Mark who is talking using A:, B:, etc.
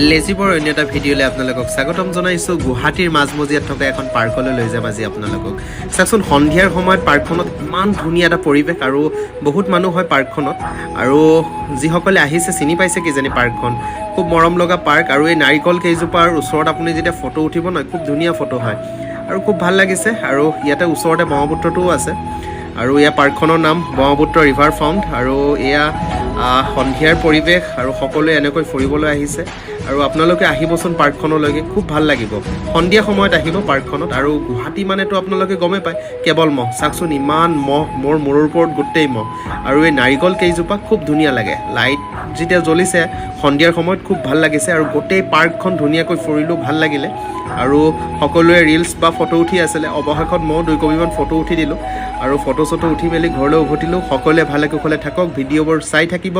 A: লেজিবৰ অন্য এটা ভিডিঅ'লৈ আপোনালোকক স্বাগতম জনাইছোঁ। গুৱাহাটীৰ মাজমজিয়াত থকা এখন পাৰ্কলৈ লৈ যাম আজি আপোনালোকক। চাওকচোন, সন্ধিয়াৰ সময়ত পাৰ্কখনত ইমান ধুনীয়া এটা পৰিৱেশ আৰু বহুত মানুহ হয় পাৰ্কখনত। আৰু যিসকলে আহিছে চিনি পাইছে কিজানি পাৰ্কখন। খুব মৰম লগা পাৰ্ক আৰু এই নাৰিকল কেইজোপাৰ ওচৰত আপুনি যেতিয়া ফটো উঠিব নহয়, খুব ধুনীয়া ফটো হয় আৰু খুব ভাল লাগিছে। আৰু ইয়াতে ওচৰতে ব্ৰহ্মপুত্ৰটোও আছে আৰু এয়া পাৰ্কখনৰ নাম ব্ৰহ্মপুত্ৰ ৰিভাৰ ফ্ৰণ্ট। আৰু এয়া সন্ধিয়াৰ পৰিৱেশ আৰু সকলোৱে এনেকৈ ফুৰিবলৈ আহিছে। আৰু আপোনালোকে আহিবচোন পাৰ্কখনলৈকে, খুব ভাল লাগিব। সন্ধিয়া সময়ত আহিব পাৰ্কখনত। আৰু গুৱাহাটী মানেতো আপোনালোকে গমেই পায়, কেৱল মহ। চাওকচোন, ইমান মহ, মোৰ মূৰৰ ওপৰত গোটেই মহ। আৰু এই নাৰিকল কেইজোপা খুব ধুনীয়া লাগে। লাইট যেতিয়া জ্বলিছে সন্ধিয়াৰ সময়ত খুব ভাল লাগিছে। আৰু গোটেই পাৰ্কখন ধুনীয়াকৈ ফুৰিলোঁ, ভাল লাগিলে। আৰু সকলোৱে ৰিলচ বা ফটো উঠি আছিলে। অৱশেষত ময়ো 2 কপিমান ফটো উঠি দিলোঁ আৰু ফটো চটো উঠি মেলি ঘৰলৈ উভতিলোঁ। সকলোৱে ভালে কুশলে থাকক, ভিডিঅ'বোৰ চাই থাকিব।